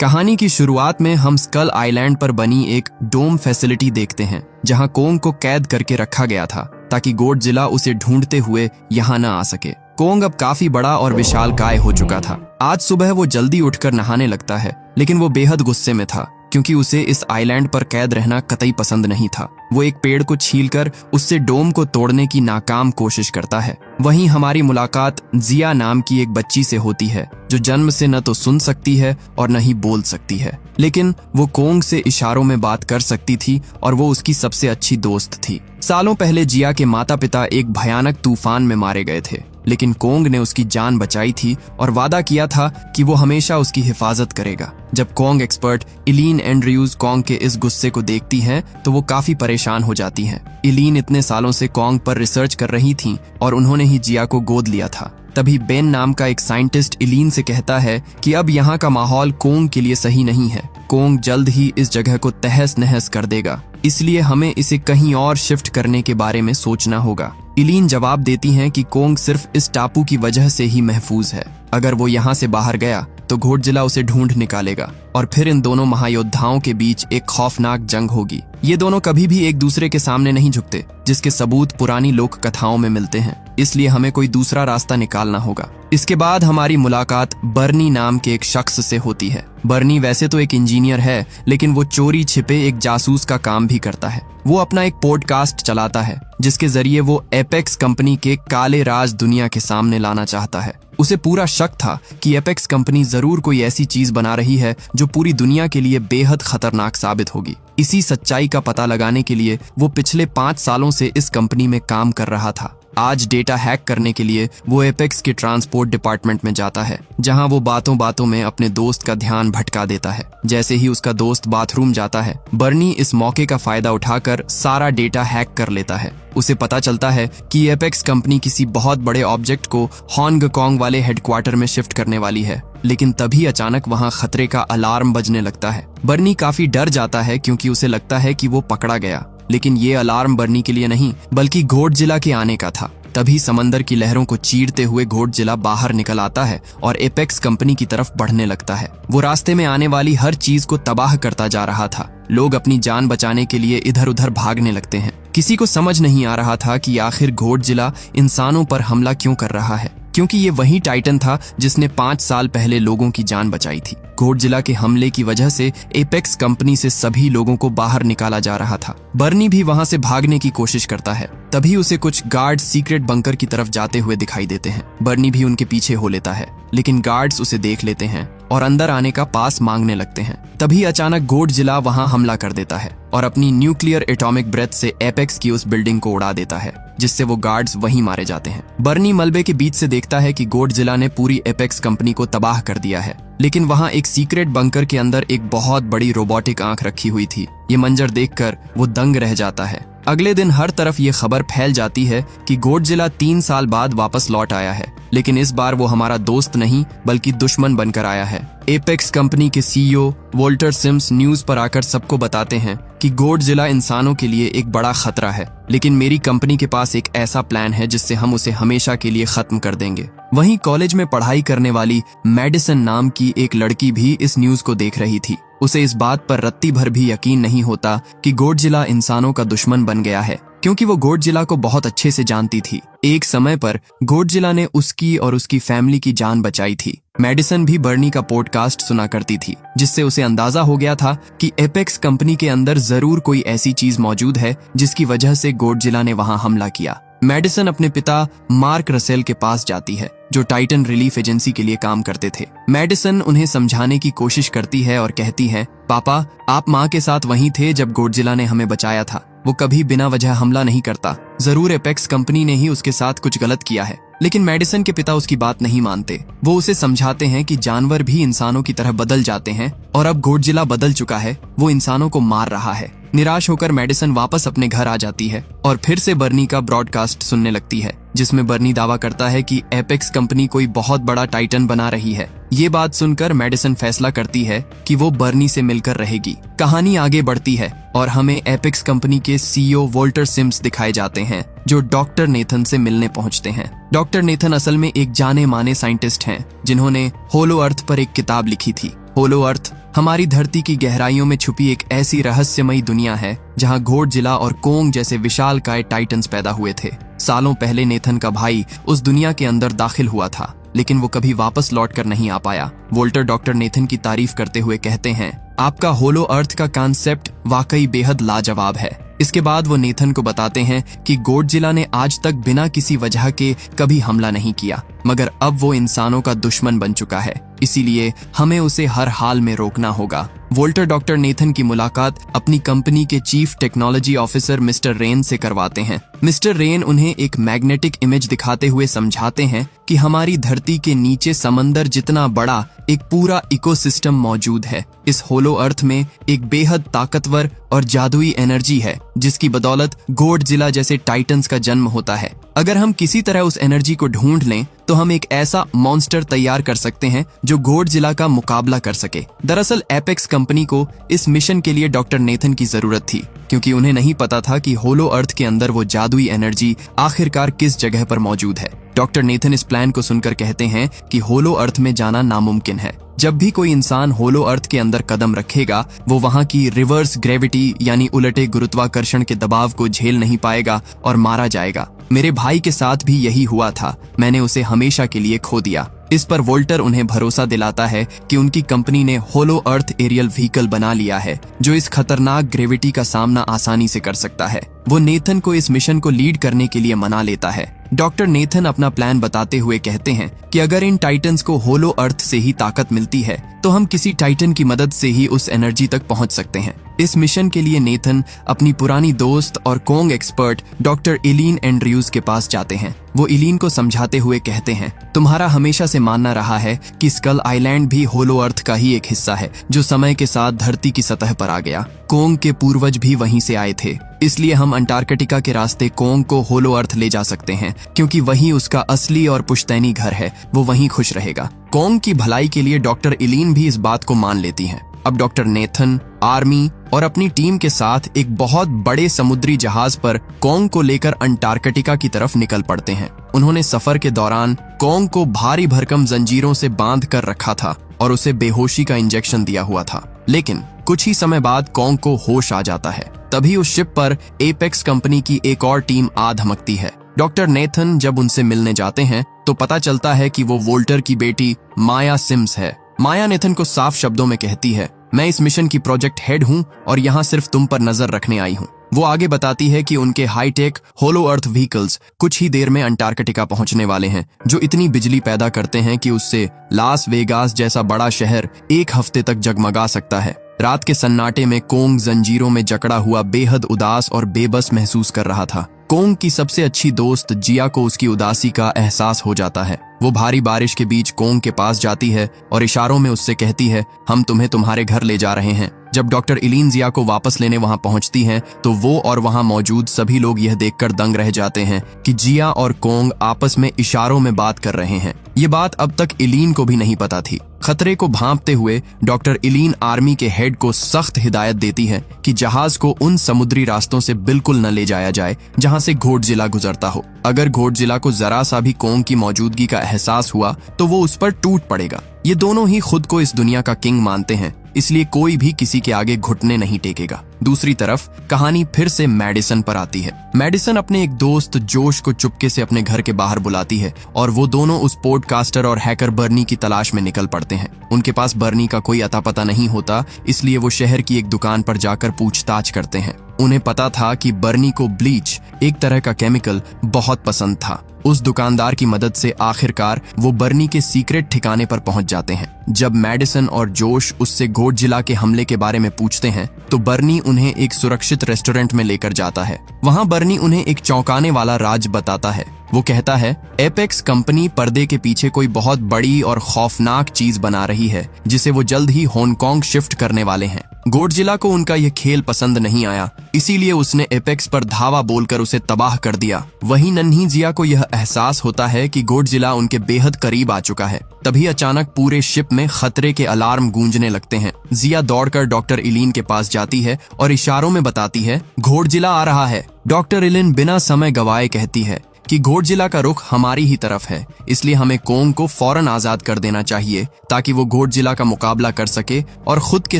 कहानी की शुरुआत में हम स्कल आइलैंड पर बनी एक डोम फैसिलिटी देखते हैं, जहां कोंग को कैद करके रखा गया था ताकि गोडजिला उसे ढूंढते हुए यहाँ न आ सके। कोंग अब काफी बड़ा और विशालकाय हो चुका था। आज सुबह वो जल्दी उठकर नहाने लगता है, लेकिन वो बेहद गुस्से में था क्योंकि उसे इस आइलैंड पर कैद रहना कतई पसंद नहीं था। वो एक पेड़ को छीलकर उससे डोम को तोड़ने की नाकाम कोशिश करता है। वहीं हमारी मुलाकात जिया नाम की एक बच्ची से होती है, जो जन्म से न तो सुन सकती है और न ही बोल सकती है, लेकिन वो कोंग से इशारों में बात कर सकती थी और वो उसकी सबसे अच्छी दोस्त थी। सालों पहले जिया के माता पिता एक भयानक तूफान में मारे गए थे, लेकिन कोंग ने उसकी जान बचाई थी और वादा किया था कि वो हमेशा उसकी हिफाजत करेगा। जब कोंग एक्सपर्ट इलीन एंड्रयूज कोंग के इस गुस्से को देखती हैं, तो वो काफी परेशान हो जाती हैं। इलीन इतने सालों से कोंग पर रिसर्च कर रही थीं और उन्होंने ही जिया को गोद लिया था। तभी बेन नाम का एक साइंटिस्ट इलीन से कहता है कि अब यहाँ का माहौल कोंग के लिए सही नहीं है। कोंग जल्द ही इस जगह को तहस नहस कर देगा, इसलिए हमें इसे कहीं और शिफ्ट करने के बारे में सोचना होगा। इलीन जवाब देती हैं कि कोंग सिर्फ इस टापू की वजह से ही महफूज है। अगर वो यहाँ से बाहर गया तो गोडजिला उसे ढूंढ निकालेगा और फिर इन दोनों महायोद्धाओं के बीच एक खौफनाक जंग होगी। ये दोनों कभी भी एक दूसरे के सामने नहीं झुकते, जिसके सबूत पुरानी लोक कथाओं में मिलते हैं। इसलिए हमें कोई दूसरा रास्ता निकालना होगा। इसके बाद हमारी मुलाकात बर्नी नाम के एक शख्स से होती है। बर्नी वैसे तो एक इंजीनियर है, लेकिन वो चोरी छिपे एक जासूस का काम भी करता है। वो अपना एक पॉडकास्ट चलाता है, जिसके जरिए वो एपेक्स कंपनी के काले राज दुनिया के सामने लाना चाहता है। उसे पूरा शक था कि एपेक्स कंपनी जरूर कोई ऐसी चीज बना रही है जो पूरी दुनिया के लिए बेहद खतरनाक साबित होगी। इसी सच्चाई का पता लगाने के लिए वो पिछले 5 सालों से इस कंपनी में काम कर रहा था। आज डेटा हैक करने के लिए वो एपेक्स के ट्रांसपोर्ट डिपार्टमेंट में जाता है, जहां वो बातों बातों में अपने दोस्त का ध्यान भटका देता है। जैसे ही उसका दोस्त बाथरूम जाता है, बर्नी इस मौके का फायदा उठाकर सारा डेटा हैक कर लेता है। उसे पता चलता है कि एपेक्स कंपनी किसी बहुत बड़े ऑब्जेक्ट को हांगकांग वाले हेडक्वार्टर में शिफ्ट करने वाली है, लेकिन तभी अचानक वहां खतरे का अलार्म बजने लगता है। बर्नी काफी डर जाता है क्योंकि उसे लगता है कि वो पकड़ा गया, लेकिन ये अलार्म बर्नी के लिए नहीं बल्कि गोडजिला के आने का था। तभी समंदर की लहरों को चीरते हुए गोडजिला बाहर निकल आता है और एपेक्स कंपनी की तरफ बढ़ने लगता है। वो रास्ते में आने वाली हर चीज को तबाह करता जा रहा था। लोग अपनी जान बचाने के लिए इधर उधर भागने लगते हैं। किसी को समझ नहीं आ रहा था कि आखिर गोडजिला इंसानों पर हमला क्यों कर रहा है, क्योंकि ये वही टाइटन था जिसने 5 साल पहले लोगों की जान बचाई थी। गोडजिला के हमले की वजह से एपेक्स कंपनी से सभी लोगों को बाहर निकाला जा रहा था। बर्नी भी वहां से भागने की कोशिश करता है। तभी उसे कुछ गार्ड सीक्रेट बंकर की तरफ जाते हुए दिखाई देते हैं। बर्नी भी उनके पीछे हो लेता है, लेकिन गार्ड्स उसे देख लेते हैं और अंदर आने का पास मांगने लगते हैं। तभी अचानक गोडजिला वहां हमला कर देता है और अपनी न्यूक्लियर एटॉमिक ब्रेथ से एपेक्स की उस बिल्डिंग को उड़ा देता है, जिससे वो गार्ड्स वहीं मारे जाते हैं। बर्नी मलबे के बीच से देखता है कि गोडजिला ने पूरी एपेक्स कंपनी को तबाह कर दिया है, लेकिन वहां एक सीक्रेट बंकर के अंदर एक बहुत बड़ी रोबोटिक आंख रखी हुई थी। ये मंजर देखकर वो दंग रह जाता है। अगले दिन हर तरफ ये खबर फैल जाती है कि गोडजिला 3 साल बाद वापस लौट आया है, लेकिन इस बार वो हमारा दोस्त नहीं बल्कि दुश्मन बनकर आया है। एपेक्स कंपनी के सीईओ वोल्टर सिम्स न्यूज पर आकर सबको बताते हैं कि गोडजिला इंसानों के लिए एक बड़ा खतरा है, लेकिन मेरी कंपनी के पास एक ऐसा प्लान है जिससे हम उसे हमेशा के लिए खत्म कर देंगे। वहीं कॉलेज में पढ़ाई करने वाली मेडिसन नाम की एक लड़की भी इस न्यूज को देख रही थी। उसे इस बात पर रत्ती भर भी यकीन नहीं होता कि गोडजिला इंसानों का दुश्मन बन गया है, क्योंकि वो गोडजिला को बहुत अच्छे से जानती थी। एक समय पर गोडजिला ने उसकी और उसकी फैमिली की जान बचाई थी। मेडिसन भी बर्नी का पॉडकास्ट सुना करती थी, जिससे उसे अंदाजा हो गया था कि एपेक्स कंपनी के अंदर जरूर कोई ऐसी चीज मौजूद है जिसकी वजह से गोडजिला ने वहां हमला किया। मेडिसन अपने पिता मार्क रसेल के पास जाती है, जो टाइटन रिलीफ एजेंसी के लिए काम करते थे। मेडिसन उन्हें समझाने की कोशिश करती है और कहती है, पापा, आप माँ के साथ वहीं थे जब गोडजिला ने हमें बचाया था। वो कभी बिना वजह हमला नहीं करता। जरूर एपेक्स कंपनी ने ही उसके साथ कुछ गलत किया है। लेकिन मेडिसन के पिता उसकी बात नहीं मानते। वो उसे समझाते हैं कि जानवर भी इंसानों की तरह बदल जाते हैं और अब गोडजिला बदल चुका है, वो इंसानों को मार रहा है। निराश होकर मेडिसन वापस अपने घर आ जाती है और फिर से बर्नी का ब्रॉडकास्ट सुनने लगती है। जिसमें बर्नी दावा करता है कि एपेक्स कंपनी कोई बहुत बड़ा टाइटन बना रही है। ये बात सुनकर मेडिसन फैसला करती है कि वो बर्नी से मिलकर रहेगी। कहानी आगे बढ़ती है और हमें एपेक्स कंपनी के सीईओ वॉल्टर सिम्स दिखाए जाते हैं, जो डॉक्टर नेथन से मिलने पहुंचते हैं। डॉक्टर नेथन असल में एक जाने माने साइंटिस्ट हैं, जिन्होंने होलो अर्थ पर एक किताब लिखी थी। होलो अर्थ हमारी धरती की गहराइयों में छुपी एक ऐसी रहस्यमयी दुनिया है जहां घोड़जिला और कोंग जैसे विशालकाय टाइटन्स पैदा हुए थे। सालों पहले नेथन का भाई उस दुनिया के अंदर दाखिल हुआ था, लेकिन वो कभी वापस लौटकर नहीं आ पाया। वोल्टर डॉक्टर नेथन की तारीफ करते हुए कहते हैं, आपका होलो अर्थ का कॉन्सेप्ट वाकई बेहद लाजवाब है। इसके बाद वो नेथन को बताते हैं कि गोडजिला ने आज तक बिना किसी वजह के कभी हमला नहीं किया, मगर अब वो इंसानों का दुश्मन बन चुका है, इसीलिए हमें उसे हर हाल में रोकना होगा। वोल्टर डॉक्टर नेथन की मुलाकात अपनी कंपनी के chief technology officer mister rain से करवाते हैं। मिस्टर रेन उन्हें एक मैग्नेटिक इमेज दिखाते हुए समझाते हैं कि हमारी धरती के नीचे समंदर जितना बड़ा एक पूरा इकोसिस्टम मौजूद है। इस होलो अर्थ में एक बेहद ताकतवर और जादुई एनर्जी है, जिसकी बदौलत गोडजिला जैसे टाइटन्स का जन्म होता है। अगर हम किसी तरह उस एनर्जी को ढूंढ लें तो हम एक ऐसा मॉन्स्टर तैयार कर सकते हैं जो गोडजिला का मुकाबला कर सके। दरअसल एपेक्स कंपनी को इस मिशन के लिए डॉक्टर नेथन की जरूरत थी, क्योंकि उन्हें नहीं पता था कि होलो अर्थ के अंदर वो जादुई एनर्जी आखिरकार किस जगह पर मौजूद है। डॉक्टर नेथन इस प्लान को सुनकर कहते हैं कि होलो अर्थ में जाना नामुमकिन है। जब भी कोई इंसान होलो अर्थ के अंदर कदम रखेगा, वो वहां की रिवर्स ग्रेविटी यानी उलटे गुरुत्वाकर्षण के दबाव को झेल नहीं पाएगा और मारा जाएगा। मेरे भाई के साथ भी यही हुआ था, मैंने उसे हमेशा के लिए खो दिया। इस पर वोल्टर उन्हें भरोसा दिलाता है कि उनकी कंपनी ने होलो अर्थ एरियल व्हीकल बना लिया है, जो इस खतरनाक ग्रेविटी का सामना आसानी से कर सकता है। वो नेथन को इस मिशन को लीड करने के लिए मना लेता है। डॉक्टर नेथन अपना प्लान बताते हुए कहते हैं कि अगर इन टाइटन्स को होलो अर्थ से ही ताकत मिलती है, तो हम किसी टाइटन की मदद से ही उस एनर्जी तक पहुंच सकते हैं। इस मिशन के लिए नेथन अपनी पुरानी दोस्त और कोंग एक्सपर्ट डॉक्टर इलीन एंड्रयूज के पास जाते हैं। वो इलीन को समझाते हुए कहते हैं, तुम्हारा हमेशा से मानना रहा है कि स्कल आइलैंड भी होलो अर्थ का ही एक हिस्सा है, जो समय के साथ धरती की सतह पर आ गया। कोंग के पूर्वज भी वहीं से आए थे, इसलिए हम अंटार्कटिका के रास्ते कोंग को होलो अर्थ ले जा सकते हैं, क्योंकि वही उसका असली और पुश्तैनी घर है। वो वहीं खुश रहेगा। कोंग की भलाई के लिए डॉक्टर इलीन भी इस बात को मान लेती हैं। अब डॉक्टर नेथन आर्मी और अपनी टीम के साथ एक बहुत बड़े समुद्री जहाज पर कोंग को लेकर अंटार्कटिका की तरफ निकल पड़ते हैं। उन्होंने सफर के दौरान कोंग को भारी भरकम जंजीरों से बांध कर रखा था और उसे बेहोशी का इंजेक्शन दिया हुआ था, लेकिन कुछ ही समय बाद कोंग को होश आ जाता है। तभी उस शिप पर एपेक्स कंपनी की एक और टीम आ धमकती है। डॉक्टर नेथन जब उनसे मिलने जाते हैं तो पता चलता है कि वो वोल्टर की बेटी माया सिम्स है। माया नेथन को साफ शब्दों में कहती है, मैं इस मिशन की प्रोजेक्ट हेड हूं और यहाँ सिर्फ तुम पर नजर रखने आई हूँ। वो आगे बताती है कि उनके हाईटेक होलो अर्थ व्हीकल्स कुछ ही देर में अंटार्कटिका पहुंचने वाले हैं, जो इतनी बिजली पैदा करते हैं कि उससे लास वेगास जैसा बड़ा शहर एक हफ्ते तक जगमगा सकता है। रात के सन्नाटे में कोंग जंजीरों में जकड़ा हुआ बेहद उदास और बेबस महसूस कर रहा था। कोंग की सबसे अच्छी दोस्त जिया को उसकी उदासी का एहसास हो जाता है। वो भारी बारिश के बीच कोंग के पास जाती है और इशारों में उससे कहती है, हम तुम्हें तुम्हारे घर ले जा रहे हैं। जब डॉक्टर इलीन जिया को वापस लेने वहां पहुंचती हैं, तो वो और वहां मौजूद सभी लोग यह देखकर दंग रह जाते हैं कि जिया और कोंग आपस में इशारों में बात कर रहे हैं। ये बात अब तक इलीन को भी नहीं पता थी। खतरे को भांपते हुए डॉक्टर इलीन आर्मी के हेड को सख्त हिदायत देती है कि जहाज को उन समुद्री रास्तों से बिल्कुल न ले जाया जाए जहां से घोड़जिला गुजरता हो। अगर घोड़जिला को जरा सा भी कोंग की मौजूदगी का एहसास हुआ तो वो उस पर टूट पड़ेगा। ये दोनों ही खुद को इस दुनिया का किंग मानते हैं, इसलिए कोई भी किसी के आगे घुटने नहीं टेकेगा। दूसरी तरफ कहानी फिर से मेडिसन पर आती है। मेडिसन अपने एक दोस्त जोश को चुपके से अपने घर के बाहर बुलाती है और वो दोनों उस पॉडकास्टर और हैकर बर्नी की तलाश में निकल पड़ते हैं। उनके पास बर्नी का कोई अता पता नहीं होता, इसलिए वो शहर की एक दुकान पर जाकर पूछताछ करते हैं। उन्हें पता था कि बर्नी को ब्लीच, एक तरह का केमिकल, बहुत पसंद था। उस दुकानदार की मदद से आखिरकार वो बर्नी के सीक्रेट ठिकाने पर पहुंच जाते हैं। जब मेडिसन और जोश उससे घोड़जिला के हमले के बारे में पूछते हैं तो बर्नी उन्हें एक सुरक्षित रेस्टोरेंट में लेकर जाता है। वहां बर्नी उन्हें एक चौंकाने वाला राज बताता है। वो कहता है, एपेक्स कंपनी पर्दे के पीछे कोई बहुत बड़ी और खौफनाक चीज बना रही है, जिसे वो जल्द ही हांगकांग शिफ्ट करने वाले हैं। गोडजिला को उनका यह खेल पसंद नहीं आया, इसीलिए उसने एपेक्स पर धावा बोलकर उसे तबाह कर दिया। वहीं नन्ही जिया को यह एहसास होता है कि गोडजिला उनके बेहद करीब आ चुका है। तभी अचानक पूरे शिप में खतरे के अलार्म गूंजने लगते हैं। जिया दौड़कर डॉक्टर इलीन के पास जाती है और इशारों में बताती है, गोडजिला आ रहा है। डॉक्टर इलीन बिना समय गवाए कहती है कि गोडजिला का रुख हमारी ही तरफ है, इसलिए हमें कोंग को फौरन आजाद कर देना चाहिए ताकि वो गोडजिला का मुकाबला कर सके और खुद के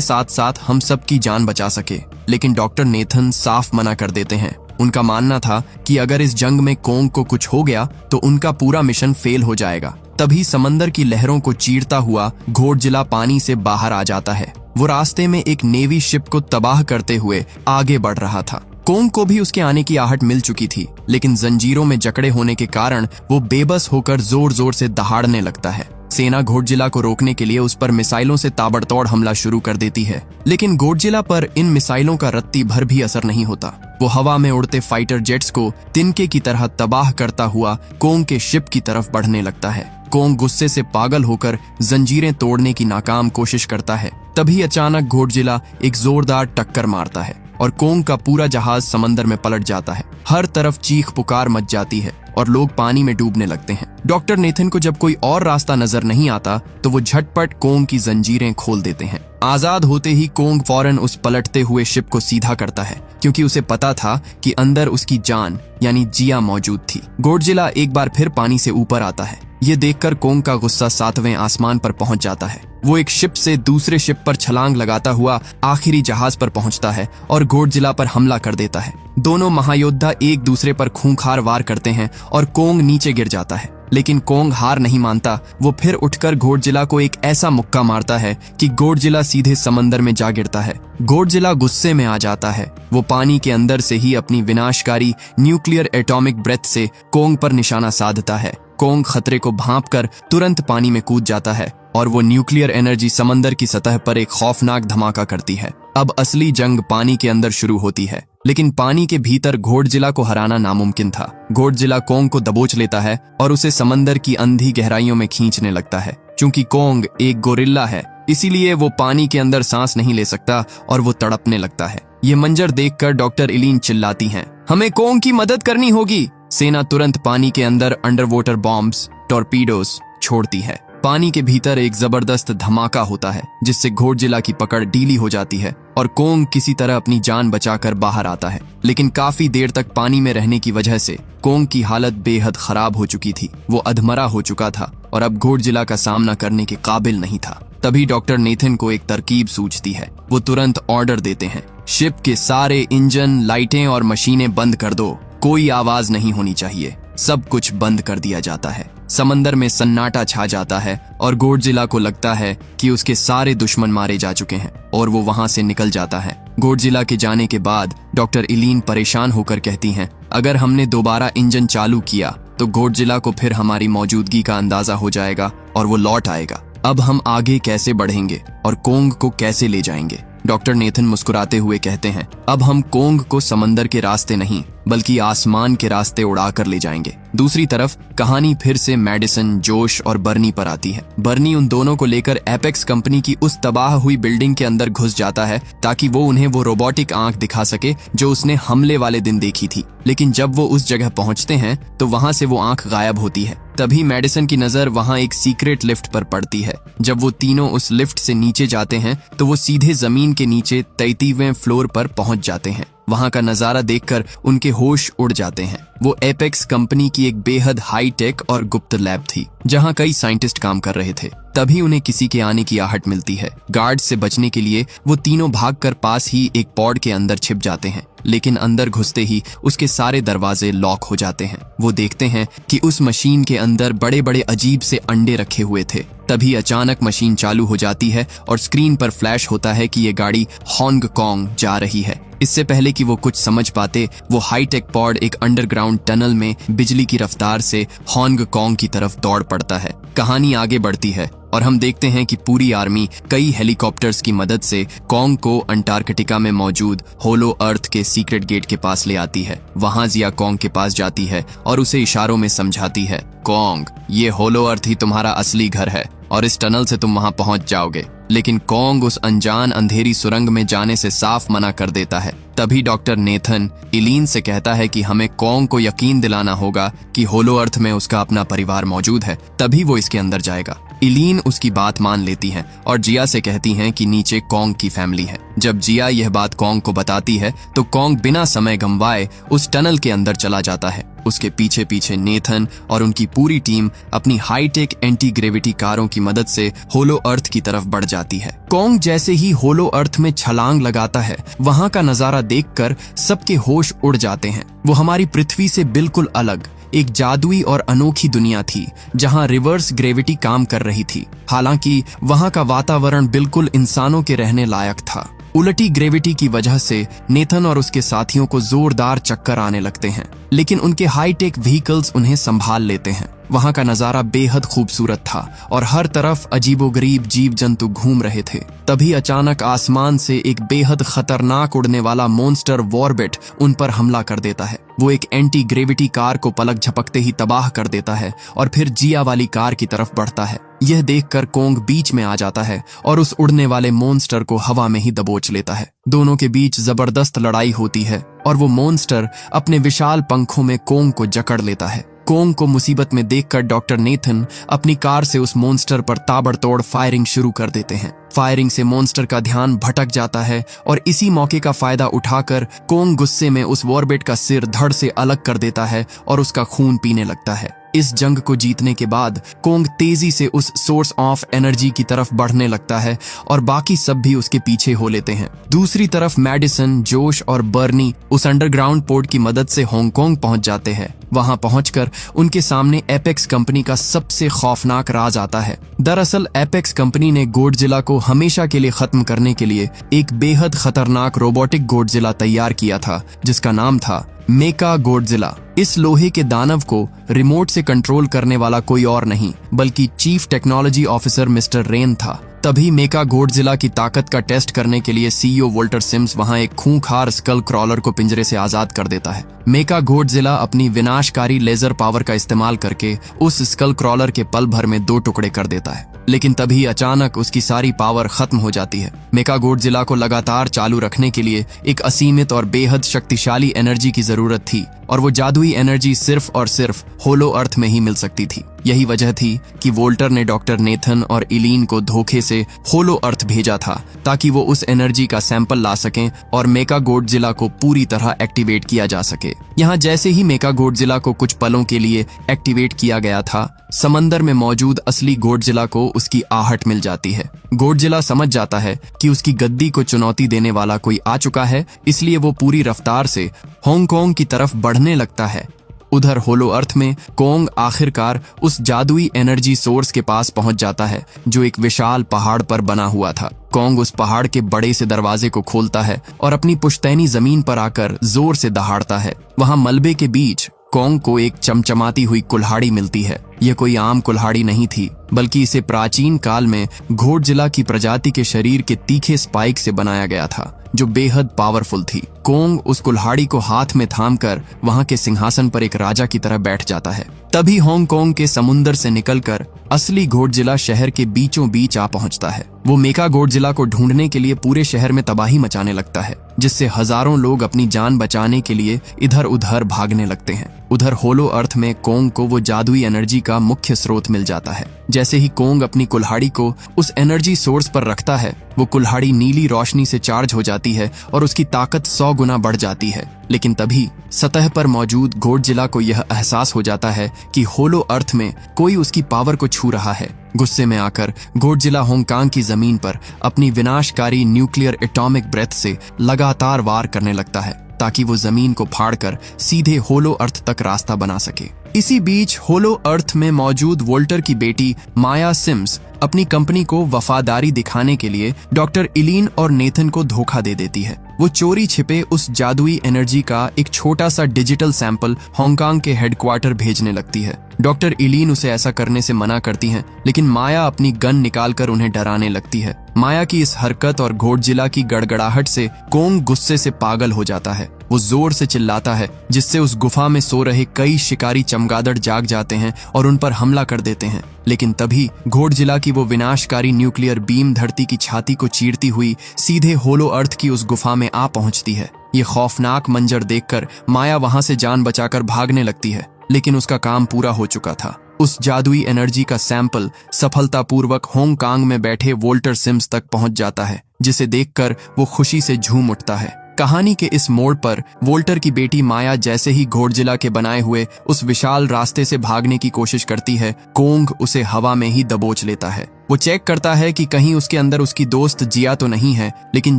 साथ साथ हम सबकी जान बचा सके। लेकिन डॉक्टर नेथन साफ मना कर देते हैं। उनका मानना था कि अगर इस जंग में कोंग को कुछ हो गया तो उनका पूरा मिशन फेल हो जाएगा। तभी समंदर की लहरों को चीरता हुआ गोडजिला पानी से बाहर आ जाता है। वो रास्ते में एक नेवी शिप को तबाह करते हुए आगे बढ़ रहा था। कोंग को भी उसके आने की आहट मिल चुकी थी, लेकिन जंजीरों में जकड़े होने के कारण वो बेबस होकर जोर जोर से दहाड़ने लगता है। सेना गोडजिला को रोकने के लिए उस पर मिसाइलों से ताबड़तोड़ हमला शुरू कर देती है, लेकिन गोडजिला पर इन मिसाइलों का रत्ती भर भी असर नहीं होता। वो हवा में उड़ते फाइटर जेट्स को तिनके की तरह तबाह करता हुआ कोंग के शिप की तरफ बढ़ने लगता है। कोंग गुस्से से पागल होकर जंजीरें तोड़ने की नाकाम कोशिश करता है। तभी अचानक गोडजिला एक जोरदार टक्कर मारता है और कोंग का पूरा जहाज समंदर में पलट जाता है। हर तरफ चीख पुकार मच जाती है और लोग पानी में डूबने लगते हैं। डॉक्टर नेथन को जब कोई और रास्ता नजर नहीं आता तो वो झटपट कोंग की जंजीरें खोल देते हैं। आजाद होते ही कोंग फौरन उस पलटते हुए शिप को सीधा करता है, क्योंकि उसे पता था कि अंदर उसकी जान यानी जिया मौजूद थी। गोडजिला एक बार फिर पानी से ऊपर आता है। ये देखकर कोंग का गुस्सा 7वें आसमान पर पहुंच जाता है। वो एक शिप से दूसरे शिप पर छलांग लगाता हुआ आखिरी जहाज पर पहुंचता है और गोडजिला पर हमला कर देता है। दोनों महायोद्धा एक दूसरे पर खूंखार वार करते हैं और कोंग नीचे गिर जाता है, लेकिन कोंग हार नहीं मानता। वो फिर उठकर गोडजिला को एक ऐसा मुक्का मारता है कि गोडजिला सीधे समंदर में जा गिरता है। गोडजिला गुस्से में आ जाता है। वो पानी के अंदर से ही अपनी विनाशकारी न्यूक्लियर एटॉमिक ब्रेथ से कोंग पर निशाना साधता है। कोंग खतरे को भांपकर तुरंत पानी में कूद जाता है और वो न्यूक्लियर एनर्जी समंदर की सतह पर एक खौफनाक धमाका करती है। अब असली जंग पानी के अंदर शुरू होती है, लेकिन पानी के भीतर गोडजिला को हराना नामुमकिन था। गोडजिला कोंग को दबोच लेता है और उसे समंदर की अंधी गहराइयों में खींचने लगता है। चूंकि कोंग एक गोरिल्ला है, इसीलिए वो पानी के अंदर सांस नहीं ले सकता और वो तड़पने लगता है। ये मंजर देखकर डॉक्टर इलीन चिल्लाती हैं, हमें कोंग की मदद करनी होगी। सेना तुरंत पानी के अंदर अंडर वाटर बॉम्ब्स, टॉर्पीडोस छोड़ती है। पानी के भीतर एक जबरदस्त धमाका होता है, जिससे गोडजिला की पकड़ ढीली हो जाती है और कोंग किसी तरह अपनी जान बचाकर बाहर आता है। लेकिन काफी देर तक पानी में रहने की वजह से कोंग की हालत बेहद खराब हो चुकी थी। वो अधमरा हो चुका था और अब गोडजिला का सामना करने के काबिल नहीं था। तभी डॉक्टर नेथन को एक तरकीब सूझती है। वो तुरंत ऑर्डर देते हैं, शिप के सारे इंजन, लाइटें और मशीनें बंद कर दो। कोई आवाज नहीं होनी चाहिए। सब कुछ बंद कर दिया जाता है। समंदर में सन्नाटा छा जाता है और गोडजिला को लगता है कि उसके सारे दुश्मन मारे जा चुके हैं और वो वहां से निकल जाता है। गोडजिला के जाने के बाद डॉक्टर इलीन परेशान होकर कहती हैं, अगर हमने दोबारा इंजन चालू किया तो गोडजिला को फिर हमारी मौजूदगी का अंदाजा हो जाएगा और वो लौट आएगा। अब हम आगे कैसे बढ़ेंगे और कोंग को कैसे ले जाएंगे? डॉक्टर नेथन मुस्कुराते हुए कहते हैं, अब हम कोंग को समंदर के रास्ते नहीं बल्कि आसमान के रास्ते उड़ाकर ले जाएंगे। दूसरी तरफ कहानी फिर से मैडिसन, जोश और बर्नी पर आती है। बर्नी उन दोनों को लेकर एपेक्स कंपनी की उस तबाह हुई बिल्डिंग के अंदर घुस जाता है ताकि वो उन्हें वो रोबोटिक आंख दिखा सके जो उसने हमले वाले दिन देखी थी। लेकिन जब वो उस जगह पहुंचते हैं तो वहां से वो आंख गायब होती है। तभी मैडिसन की नजर वहां एक सीक्रेट लिफ्ट पर पड़ती है। जब वो तीनों उस लिफ्ट से नीचे जाते हैं तो वो सीधे जमीन के नीचे 33वें फ्लोर पर पहुंच जाते हैं। वहां का नजारा देखकर उनके होश उड़ जाते हैं। वो एपेक्स कंपनी की एक बेहद हाई टेक और गुप्त लैब थी जहां कई साइंटिस्ट काम कर रहे थे। तभी उन्हें किसी के आने की आहट मिलती है। गार्ड से बचने के लिए वो तीनों भागकर पास ही एक पॉड के अंदर छिप जाते हैं, लेकिन अंदर घुसते ही उसके सारे दरवाजे लॉक हो जाते हैं। वो देखते हैं कि उस मशीन के अंदर बड़े बड़े अजीब से अंडे रखे हुए थे। तभी अचानक मशीन चालू हो जाती है और स्क्रीन पर फ्लैश होता है कि ये गाड़ी हांगकांग जा रही है। इससे पहले कि वो कुछ समझ पाते, वो हाईटेक पॉड एक अंडरग्राउंड टनल में बिजली की रफ्तार से हांगकांग की तरफ दौड़ पड़ता है। कहानी आगे बढ़ती है और हम देखते हैं कि पूरी आर्मी कई हेलीकॉप्टर्स की मदद से कोंग को अंटार्कटिका में मौजूद होलो अर्थ के सीक्रेट गेट के पास ले आती है। वहां जिया कोंग के पास जाती है और उसे इशारों में समझाती है, कोंग, ये होलो अर्थ ही तुम्हारा असली घर है और इस टनल से तुम वहां पहुंच जाओगे। लेकिन कोंग उस अनजान अंधेरी सुरंग में जाने से साफ मना कर देता है। तभी डॉक्टर नेथन इलीन से कहता है कि हमें कोंग को यकीन दिलाना होगा कि होलो अर्थ में उसका अपना परिवार मौजूद है, तभी वो इसके अंदर जाएगा। इलीन उसकी बात मान लेती हैं और जिया से कहती हैं कि नीचे कोंग की फैमिली है। जब जिया यह बात कोंग को बताती है तो कोंग बिना समय गंवाए उस टनल के अंदर चला जाता है। उसके पीछे पीछे नेथन और उनकी पूरी टीम अपनी हाईटेक एंटी ग्रेविटी कारों की मदद से होलो अर्थ की तरफ बढ़ जाती है। कोंग जैसे ही होलो अर्थ में छलांग लगाता है, वहां का नजारा देखकर सबके होश उड़ जाते हैं। वो हमारी पृथ्वी से बिल्कुल अलग एक जादुई और अनोखी दुनिया थी, जहां रिवर्स ग्रेविटी काम कर रही थी। हालांकि वहां का वातावरण बिल्कुल इंसानों के रहने लायक था। उलटी ग्रेविटी की वजह से नेथन और उसके साथियों को जोरदार चक्कर आने लगते हैं, लेकिन उनके हाईटेक व्हीकल्स उन्हें संभाल लेते हैं। वहां का नजारा बेहद खूबसूरत था और हर तरफ अजीबोगरीब जीव जंतु घूम रहे थे। तभी अचानक आसमान से एक बेहद खतरनाक उड़ने वाला मॉन्स्टर वॉरबिट उन पर हमला कर देता है। वो एक एंटी ग्रेविटी कार को पलक झपकते ही तबाह कर देता है और फिर जिया वाली कार की तरफ बढ़ता है। यह देखकर कोंग बीच में आ जाता है और उस उड़ने वाले मॉन्स्टर को हवा में ही दबोच लेता है। दोनों के बीच जबरदस्त लड़ाई होती है और वो मॉन्स्टर अपने विशाल पंखों में कोंग को जकड़ लेता है। कोंग को मुसीबत में देखकर डॉक्टर नेथन अपनी कार से उस मॉन्स्टर पर ताबड़तोड़ फायरिंग शुरू कर देते हैं। फायरिंग से मॉन्स्टर का ध्यान भटक जाता है और इसी मौके का फायदा उठाकर कोंग गुस्से में उस वॉरबिट का सिर धड़ से अलग कर देता है और उसका खून पीने लगता है। इस जंग को जीतने के बाद कोंग तेजी से उस सोर्स ऑफ एनर्जी की तरफ बढ़ने लगता है और बाकी सब भी उसके पीछे हो लेते हैं। दूसरी तरफ मैडिसन, जोश और बर्नी उस अंडरग्राउंड पोर्ट की मदद से हांगकांग पहुंच जाते हैं। वहां पहुंचकर उनके सामने एपेक्स कंपनी का सबसे खौफनाक राज आता है। दरअसल एपेक्स कंपनी ने गॉडजिला को हमेशा के लिए खत्म करने के लिए एक बेहद खतरनाक रोबोटिक गॉडजिला तैयार किया था, जिसका नाम था मेका गॉडजिला। इस लोहे के दानव को रिमोट से कंट्रोल करने वाला कोई और नहीं बल्कि chief technology officer mister rain था। तभी मेका गॉडजिला की ताकत का टेस्ट करने के लिए सीईओ वोल्टर सिम्स वहां एक खूंखार स्कल क्रॉलर को पिंजरे से आजाद कर देता है। मेका गॉडजिला अपनी विनाशकारी लेजर पावर का इस्तेमाल करके उस स्कल क्रॉलर के पल भर में 2 टुकड़े कर देता है, लेकिन तभी अचानक उसकी सारी पावर खत्म हो जाती है। मेका गॉडजिला को लगातार चालू रखने के लिए एक असीमित और बेहद शक्तिशाली एनर्जी की जरूरत थी और वो जादुई एनर्जी सिर्फ और सिर्फ होलो अर्थ में ही मिल सकती थी। यही वजह थी कि वोल्टर ने डॉक्टर नेथन और इलीन को धोखे से होलो अर्थ भेजा था ताकि वो उस एनर्जी का सैंपल ला सकें और मेका गॉडजिला को पूरी तरह एक्टिवेट किया जा सके। यहाँ जैसे ही मेका गॉडजिला को कुछ पलों के लिए एक्टिवेट किया गया था, समंदर में मौजूद असली गॉडजिला को उसकी आहट मिल जाती है। गॉडजिला समझ जाता है कि उसकी गद्दी को चुनौती देने वाला कोई आ चुका है, इसलिए वो पूरी रफ्तार से हांगकांग की तरफ बढ़ने लगता है। उधर होलो अर्थ में कोंग आखिरकार उस जादुई एनर्जी सोर्स के पास पहुंच जाता है जो एक विशाल पहाड़ पर बना हुआ था। कोंग उस पहाड़ के बड़े से दरवाजे को खोलता है और अपनी पुश्तैनी जमीन पर आकर जोर से दहाड़ता है। वहां मलबे के बीच कोंग को एक चमचमाती हुई कुल्हाड़ी मिलती है। यह कोई आम कुल्हाड़ी नहीं थी, बल्कि इसे प्राचीन काल में गॉडजिला की प्रजाति के शरीर के तीखे स्पाइक से बनाया गया था, जो बेहद पावरफुल थी। कोंग उस कुल्हाड़ी को हाथ में थामकर वहां के सिंहासन पर एक राजा की तरह बैठ जाता है। तभी हांगकांग के समुंदर से निकलकर असली गॉडजिला शहर के बीचों बीच आ पहुंचता है। वो मेका गॉडजिला को ढूंढने के लिए पूरे शहर में तबाही मचाने लगता है, जिससे हजारों लोग अपनी जान बचाने के लिए इधर उधर भागने लगते हैं। उधर होलो अर्थ में कोंग को वो जादुई एनर्जी का मुख्य स्रोत मिल जाता है। जैसे ही कोंग अपनी कुल्हाड़ी को उस एनर्जी सोर्स पर रखता है, वो कुल्हाड़ी नीली रोशनी से चार्ज हो जाती है और उसकी ताकत 100 गुना बढ़ जाती है। लेकिन तभी सतह पर मौजूद गॉडजिला को यह एहसास हो जाता है कि होलो अर्थ में कोई उसकी पावर को छू रहा है। गुस्से में आकर गॉडजिला हांगकांग की जमीन पर अपनी विनाशकारी न्यूक्लियर एटॉमिक ब्रेथ से लगातार वार करने लगता है ताकि वो जमीन को फाड़कर सीधे होलो अर्थ तक रास्ता बना सके। इसी बीच होलो अर्थ में मौजूद वोल्टर की बेटी माया सिम्स अपनी कंपनी को वफादारी दिखाने के लिए डॉक्टर इलीन और नेथन को धोखा दे देती है। वो चोरी छिपे उस जादुई एनर्जी का एक छोटा सा डिजिटल सैंपल हांगकांग के हेडक्वार्टर भेजने लगती है। डॉक्टर इलीन उसे ऐसा करने से मना करती हैं, लेकिन माया अपनी गन निकालकर उन्हें डराने लगती है। माया की इस हरकत और घोड़जिला की गड़गड़ाहट से कोंग गुस्से से पागल हो जाता है। वो जोर से चिल्लाता है, जिससे उस गुफा में सो रहे कई शिकारी चमगादड़ जाग जाते हैं और उन पर हमला कर देते हैं। लेकिन तभी घोड़जिला की वो विनाशकारी न्यूक्लियर बीम धरती की छाती को चीरती हुई सीधे होलो अर्थ की उस गुफा में आ पहुंचती है। ये खौफनाक मंजर देखकर माया वहां से जान बचाकर भागने लगती है, लेकिन उसका काम पूरा हो चुका था। उस जादुई एनर्जी का सैंपल सफलतापूर्वक हांगकांग में बैठे वोल्टर सिम्स तक पहुंच जाता है, जिसे देखकर वो खुशी से झूम उठता है। कहानी के इस मोड़ पर वोल्टर की बेटी माया जैसे ही घोड़जिला के बनाए हुए उस विशाल रास्ते से भागने की कोशिश करती है, कोंग उसे हवा में ही दबोच लेता है। वो चेक करता है कि कहीं उसके अंदर उसकी दोस्त जिया तो नहीं है, लेकिन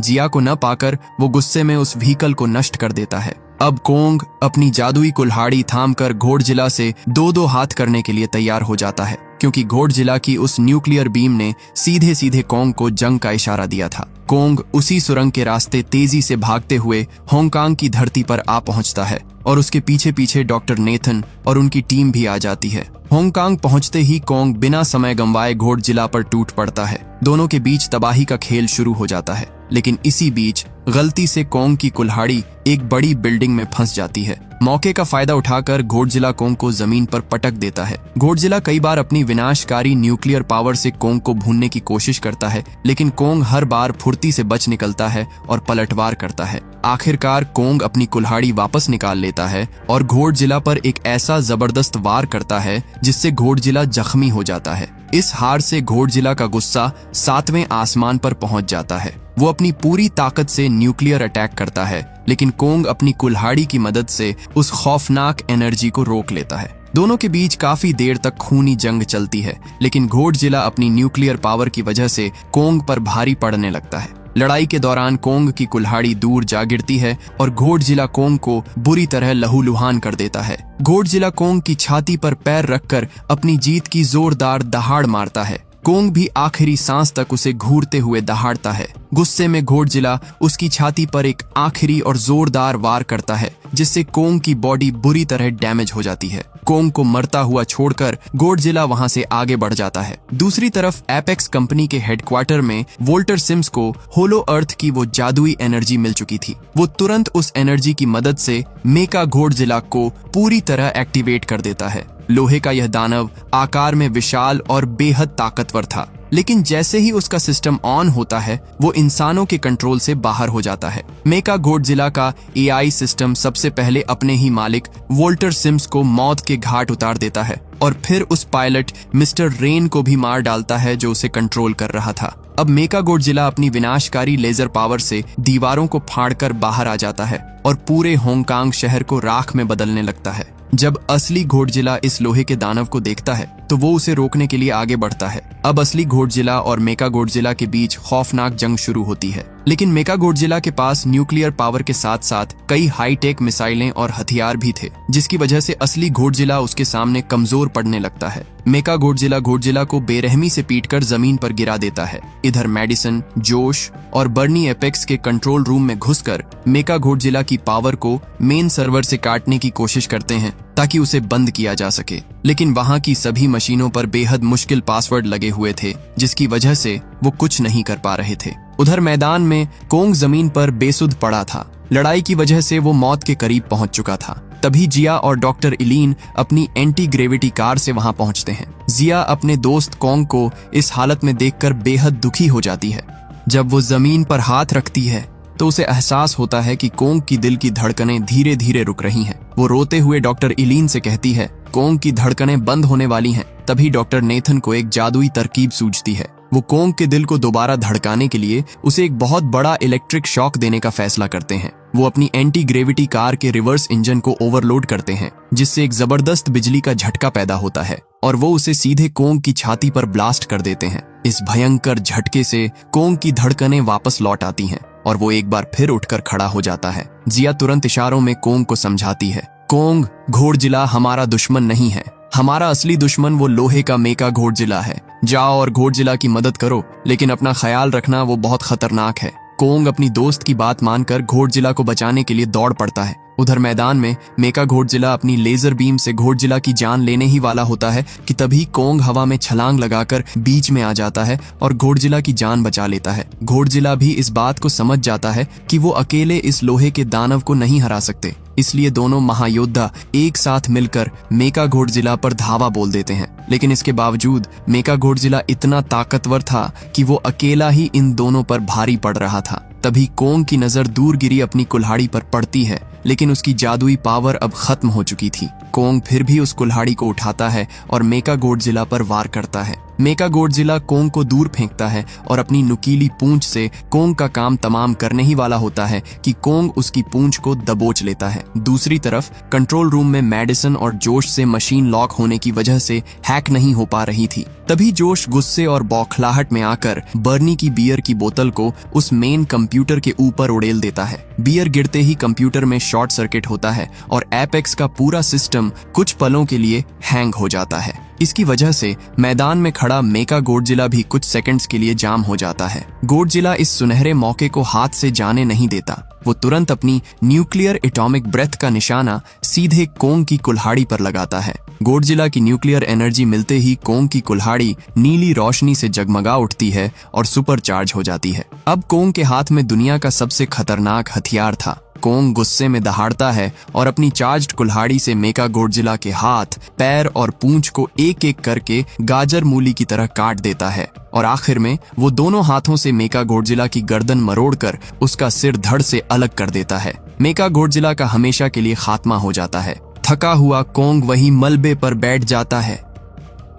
जिया को न पाकर वो गुस्से में उस व्हीकल को नष्ट कर देता है। अब कोंग अपनी जादुई कुल्हाड़ी थामकर घोड़जिला से दो हाथ करने के लिए तैयार हो जाता है, क्योंकि घोड़जिला की उस न्यूक्लियर बीम ने सीधे सीधे कोंग को जंग का इशारा दिया था। कोंग उसी सुरंग के रास्ते तेजी से भागते हुए हांगकांग की धरती पर आ पहुंचता है और उसके पीछे पीछे डॉक्टर नेथन और उनकी टीम भी आ जाती है। हांगकांग पहुंचते ही कोंग बिना समय गंवाए घोड़जिला पर टूट पड़ता है। दोनों के बीच तबाही का खेल शुरू हो जाता है, लेकिन इसी बीच गलती से कोंग की कुल्हाड़ी एक बड़ी बिल्डिंग में फंस जाती है। मौके का फायदा उठाकर घोड़जिला कोंग को जमीन पर पटक देता है। घोड़जिला कई बार अपनी विनाशकारी न्यूक्लियर पावर से कोंग को भूनने की कोशिश करता है, लेकिन कोंग हर बार फुर्ती से बच निकलता है और पलटवार करता है। आखिरकार कोंग अपनी कुल्हाड़ी वापस निकाल लेता है और घोड़जिला पर एक ऐसा जबरदस्त वार करता है जिससे घोड़जिला जख्मी हो जाता है। इस हार से घोड़जिला का गुस्सा 7वें आसमान पर पहुंच जाता है। वो अपनी पूरी ताकत से न्यूक्लियर अटैक करता है, लेकिन कोंग अपनी कुल्हाड़ी की मदद से उस खौफनाक एनर्जी को रोक लेता है। दोनों के बीच काफी देर तक खूनी जंग चलती है, लेकिन घोड़जिला अपनी न्यूक्लियर पावर की वजह से कोंग पर भारी पड़ने लगता है। लड़ाई के दौरान कोंग की कुल्हाड़ी दूर जा गिरती है और घोड़जिला कोंग को बुरी तरह लहूलुहान कर देता है। घोड़जिला कोंग की छाती पर पैर रखकर अपनी जीत की जोरदार दहाड़ मारता है। कोंग भी आखिरी सांस तक उसे घूरते हुए दहाड़ता है। गुस्से में घोड़जिला उसकी छाती पर एक आखिरी और जोरदार वार करता है, जिससे कोंग की बॉडी बुरी तरह डैमेज हो जाती है। कोंग को मरता हुआ छोड़कर घोड़जिला वहां से आगे बढ़ जाता है। दूसरी तरफ एपेक्स कंपनी के हेडक्वार्टर में वोल्टर सिम्स को होलो अर्थ की वो जादुई एनर्जी मिल चुकी थी। वो तुरंत उस एनर्जी की मदद से मेका घोड़जिला को पूरी तरह एक्टिवेट कर देता है। लोहे का यह दानव आकार में विशाल और बेहद ताकतवर था, लेकिन जैसे ही उसका सिस्टम ऑन होता है वो इंसानों के कंट्रोल से बाहर हो जाता है। मेका घोड़जिला का एआई सिस्टम सबसे पहले अपने ही मालिक वोल्टर सिम्स को मौत के घाट उतार देता है और फिर उस पायलट मिस्टर रेन को भी मार डालता है जो उसे कंट्रोल कर रहा था। अब मेका घोड़जिला अपनी विनाशकारी लेजर पावर से दीवारों को फाड़कर बाहर आ जाता है और पूरे हांगकांग शहर को राख में बदलने लगता है। जब असली घोड़जिला इस लोहे के दानव को देखता है तो वो उसे रोकने के लिए आगे बढ़ता है। अब असली घोड़जिला और मेका घोड़जिला के बीच खौफनाक जंग शुरू होती है, लेकिन मेका घोड़जिला के पास न्यूक्लियर पावर के साथ साथ कई हाईटेक मिसाइलें और हथियार भी थे, जिसकी वजह से असली घोड़जिला उसके सामने कमजोर पड़ने लगता है। मेका घोड़जिला को बेरहमी से पीटकर जमीन पर गिरा देता है। इधर मेडिसन, जोश और बर्नी एपेक्स के कंट्रोल रूम में घुसकर मेका घोड़जिला की पावर को मेन सर्वर से काटने की कोशिश करते हैं ताकि उसे बंद किया जा सके, लेकिन वहां की सभी मशीनों पर बेहद मुश्किल पासवर्ड लगे हुए थे, जिसकी वजह से वो कुछ नहीं कर पा रहे थे। उधर मैदान में कोंग जमीन पर बेसुध पड़ा था। लड़ाई की वजह से वो मौत के करीब पहुंच चुका था। तभी जिया और डॉक्टर इलीन अपनी एंटी ग्रेविटी कार से वहां पहुंचते हैं। जिया अपने दोस्त कोंग को इस हालत में देखकर बेहद दुखी हो जाती है। जब वो जमीन पर हाथ रखती है तो उसे एहसास होता है कि कोंग की दिल की धड़कनें धीरे धीरे रुक रही हैं। वो रोते हुए डॉक्टर इलीन से कहती है, कोंग की धड़कनें बंद होने वाली हैं। तभी डॉक्टर नेथन को एक जादुई तरकीब सूझती है। वो कोंग के दिल को दोबारा धड़काने के लिए उसे एक बहुत बड़ा इलेक्ट्रिक शॉक देने का फैसला करते हैं। वो अपनी एंटी ग्रेविटी कार के रिवर्स इंजन को ओवरलोड करते हैं, जिससे एक जबरदस्त बिजली का झटका पैदा होता है और वो उसे सीधे कोंग की छाती पर ब्लास्ट कर देते हैं। इस भयंकर झटके से कोंग की धड़कनें वापस लौट आती हैं और वो एक बार फिर उठकर खड़ा हो जाता है। जिया तुरंत इशारों में कोंग को समझाती है, कोंग, घोड़जिला हमारा दुश्मन नहीं है। हमारा असली दुश्मन वो लोहे का मेका घोड़जिला है। जाओ और घोड़जिला की मदद करो, लेकिन अपना ख्याल रखना, वो बहुत खतरनाक है। कोंग अपनी दोस्त की बात मानकर घोड़जिला को बचाने के लिए दौड़ पड़ता है, उधर मैदान में मेका घोड़जिला अपनी लेजर बीम से घोड़जिला की जान लेने ही वाला होता है कि तभी कोंग हवा में छलांग लगाकर बीच में आ जाता है और घोड़जिला की जान बचा लेता है। घोड़जिला भी इस बात को समझ जाता है कि वो अकेले इस लोहे के दानव को नहीं हरा सकते, इसलिए दोनों महायोद्धा एक साथ मिलकर मेका घोड़जिला पर धावा बोल देते हैं। लेकिन इसके बावजूद मेका घोड़जिला इतना ताकतवर था कि वो अकेला ही इन दोनों पर भारी पड़ रहा था। तभी कोंग की नजर दूर गिरी अपनी कुल्हाड़ी पर पड़ती है, लेकिन उसकी जादुई पावर अब खत्म हो चुकी थी। कोंग फिर भी उस कुल्हाड़ी को उठाता है और मेका घोड़जिला पर वार करता है। मेका घोड़जिला कोंग को दूर फेंकता है और अपनी नुकीली पूंछ से कोंग का काम तमाम करने ही वाला होता है कि कोंग उसकी पूंछ को दबोच लेता है। दूसरी तरफ कंट्रोल रूम में मैडिसन और जोश से मशीन लॉक होने की वजह से हैक नहीं हो पा रही थी। तभी जोश गुस्से और बौखलाहट में आकर बर्नी की बियर की बोतल को उस मेन कंप्यूटर के ऊपर उड़ेल देता है। बियर गिरते ही कंप्यूटर में शॉर्ट सर्किट होता है और एपेक्स का पूरा सिस्टम कुछ पलों के लिए हैंग हो जाता है। इसकी वजह से मैदान में खड़ा मेका घोड़जिला भी कुछ सेकंड्स के लिए जाम हो जाता है। घोड़जिला इस सुनहरे मौके को हाथ से जाने नहीं देता। वो तुरंत अपनी न्यूक्लियर एटॉमिक ब्रेथ का निशाना सीधे कोंग की कुल्हाड़ी पर लगाता है। घोड़जिला की न्यूक्लियर एनर्जी मिलते ही कोंग की कुल्हाड़ी नीली रोशनी से जगमगा उठती है और सुपर चार्ज हो जाती है। अब कोंग के हाथ में दुनिया का सबसे खतरनाक हथियार था। कोंग गुस्से में दहाड़ता है और अपनी चार्ज्ड कुल्हाड़ी से मेका घोड़जिला के हाथ, पैर और पूंछ को एक एक करके गाजर मूली की तरह काट देता है और आखिर में वो दोनों हाथों से मेका घोड़जिला की गर्दन मरोड़कर उसका सिर धड़ से अलग कर देता है। मेका घोड़जिला का हमेशा के लिए खात्मा हो जाता है। थका हुआ कोंग वहीं मलबे पर बैठ जाता है।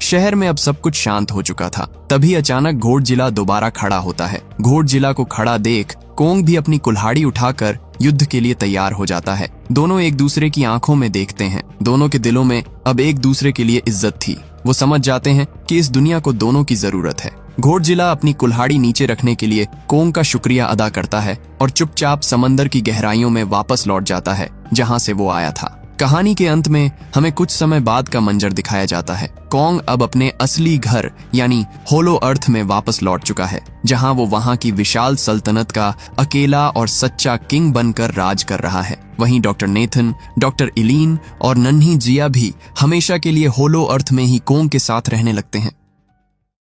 शहर में अब सब कुछ शांत हो चुका था। तभी अचानक घोड़जिला दोबारा खड़ा होता है। घोड़जिला को खड़ा देख कोंग भी अपनी कुल्हाड़ी उठाकर युद्ध के लिए तैयार हो जाता है। दोनों एक दूसरे की आंखों में देखते हैं। दोनों के दिलों में अब एक दूसरे के लिए इज्जत थी। वो समझ जाते हैं कि इस दुनिया को दोनों की जरूरत है। घोड़जिला अपनी कुल्हाड़ी नीचे रखने के लिए कोंग का शुक्रिया अदा करता है और चुपचाप समंदर की गहराइयों में वापस लौट जाता है जहां से वो आया था। कहानी के अंत में हमें कुछ समय बाद का मंजर दिखाया जाता है। कोंग अब अपने असली घर यानी होलो अर्थ में वापस लौट चुका है, जहां वो वहां की विशाल सल्तनत का अकेला और सच्चा किंग बनकर राज कर रहा है। वहीं डॉक्टर नेथन, डॉक्टर इलीन और नन्ही जिया भी हमेशा के लिए होलो अर्थ में ही कोंग के साथ रहने लगते हैं।